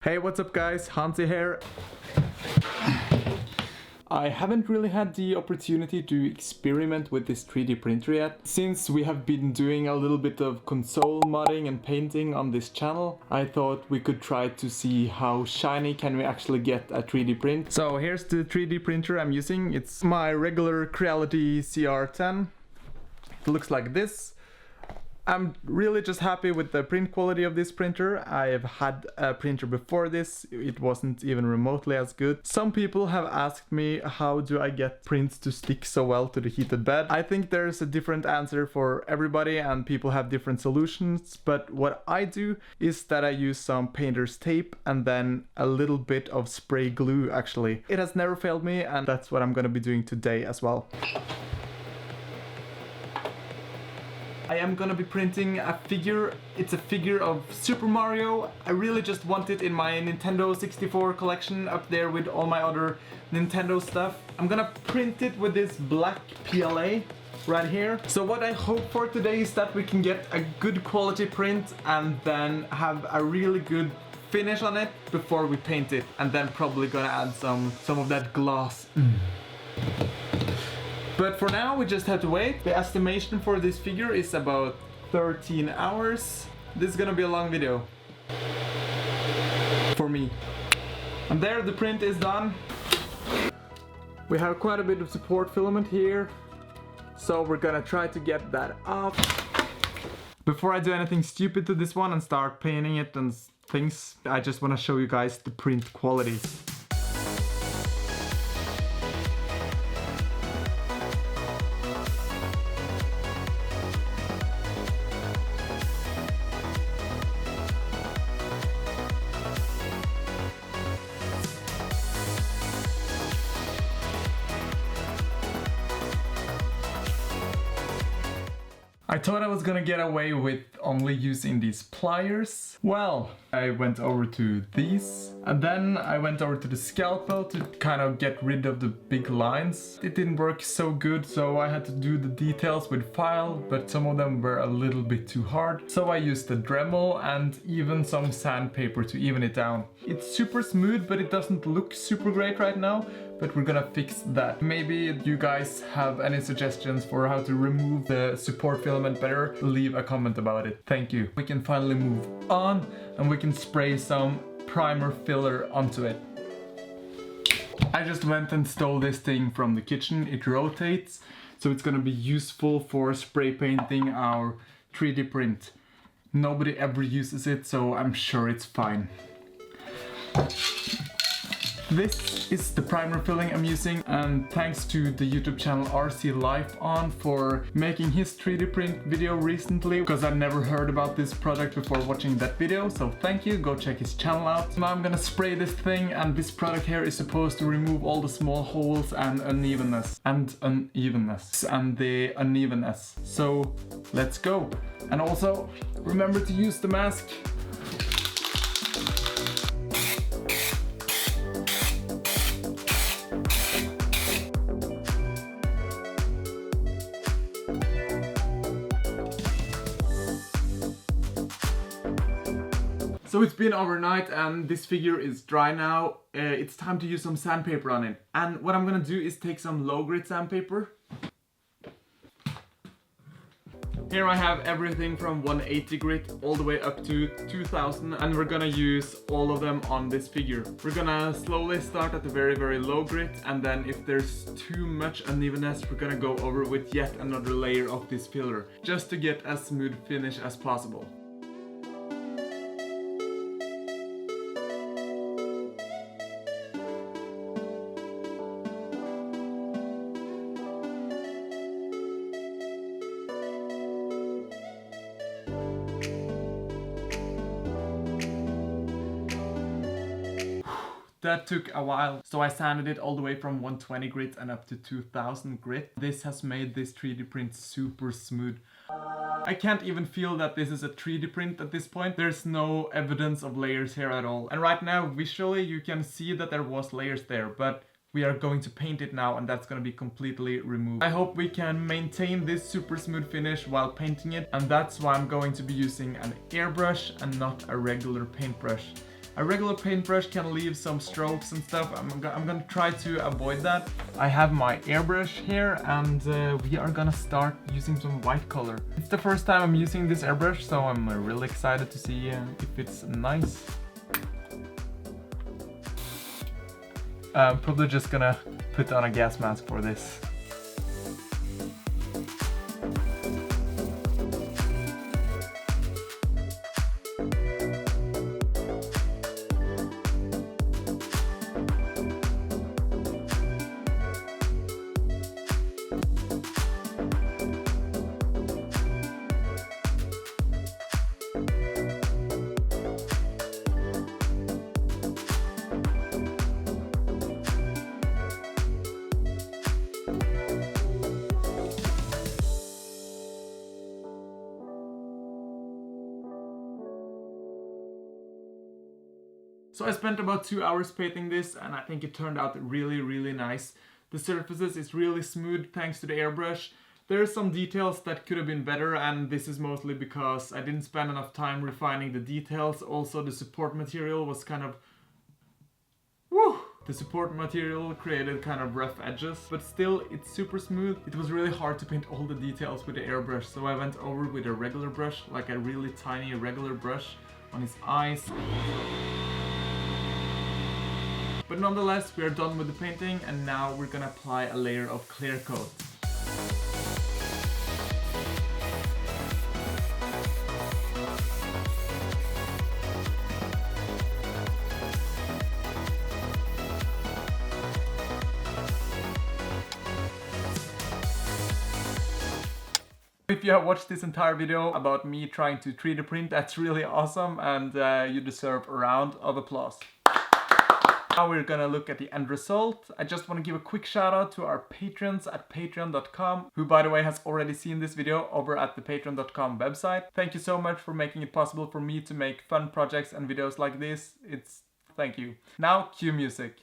Hey, what's up guys, Hansi here. I haven't really had the opportunity to experiment with this 3D printer yet. Since we have been doing a little bit of console modding and painting on this channel, I thought we could try to see how shiny can we actually get a 3D print. So here's the 3D printer I'm using. It's my regular Creality CR10. It looks like this. I'm really just happy with the print quality of this printer. I've had a printer before this, it wasn't even remotely as good. Some people have asked me how do I get prints to stick so well to the heated bed. I think there's a different answer for everybody and people have different solutions, but what I do is that I use some painter's tape and then a little bit of spray glue actually. It has never failed me and that's what I'm gonna be doing today as well. I am gonna be printing a figure. It's a figure of Super Mario. I really just want it in my Nintendo 64 collection up there with all my other Nintendo stuff. I'm gonna print it with this black PLA right here. So what I hope for today is that we can get a good quality print and then have a really good finish on it before we paint it, and then probably gonna add some of that gloss. But for now, we just have to wait. The estimation for this figure is about 13 hours. This is gonna be a long video. For me. And there, the print is done. We have quite a bit of support filament here. So we're gonna try to get that off. Before I do anything stupid to this one and start painting it and things, I just wanna show you guys the print quality. I thought I was gonna get away with only using these pliers. Well, I went over to these and then I went over to the scalpel to kind of get rid of the big lines. It didn't work so good, so I had to do the details with file, but some of them were a little bit too hard. So I used the Dremel and even some sandpaper to even it down. It's super smooth, but it doesn't look super great right now. But we're gonna fix that. Maybe you guys have any suggestions for how to remove the support filament better, leave a comment about it. Thank you. We can finally move on and we can spray some primer filler onto it. I just went and stole this thing from the kitchen. It rotates, so it's gonna be useful for spray painting our 3D print. Nobody ever uses it, so I'm sure it's fine. This is the primer filling I'm using, and thanks to the YouTube channel RC Life On for making his 3D print video recently, because I've never heard about this product before watching that video, so thank you, go check his channel out. Now I'm gonna spray this thing, and this product here is supposed to remove all the small holes and unevenness. So let's go. And also remember to use the mask. So it's been overnight and this figure is dry now. It's time to use some sandpaper on it. And what I'm gonna do is take some low grit sandpaper. Here I have everything from 180 grit all the way up to 2000, and we're gonna use all of them on this figure. We're gonna slowly start at the very low grit, and then if there's too much unevenness, we're gonna go over with yet another layer of this filler, just to get as smooth finish as possible. That took a while, so I sanded it all the way from 120 grit and up to 2000 grit. This has made this 3D print super smooth. I can't even feel that this is a 3D print at this point. There's no evidence of layers here at all. And right now, visually, you can see that there was layers there, but we are going to paint it now and that's going to be completely removed. I hope we can maintain this super smooth finish while painting it, and that's why I'm going to be using an airbrush and not a regular paintbrush. A regular paintbrush can leave some strokes and stuff. I'm gonna try to avoid that. I have my airbrush here, and we are gonna start using some white color. It's the first time I'm using this airbrush, so I'm really excited to see if it's nice. I'm probably just gonna put on a gas mask for this. So I spent about 2 hours painting this, and I think it turned out really nice. The surfaces is really smooth thanks to the airbrush. There are some details that could have been better, and this is mostly because I didn't spend enough time refining the details. Also, the support material was kind of... The support material created kind of rough edges, but still it's super smooth. It was really hard to paint all the details with the airbrush, so I went over with a regular brush, like a really tiny regular brush on his eyes. But nonetheless, we are done with the painting, and now we're gonna apply a layer of clear coat. If you have watched this entire video about me trying to 3D print, that's really awesome, and you deserve a round of applause. Now we're gonna look at the end result. I just want to give a quick shout out to our patrons at patreon.com, who by the way has already seen this video over at the patreon.com website. Thank you so much for making it possible for me to make fun projects and videos like this. Thank you. Now cue music.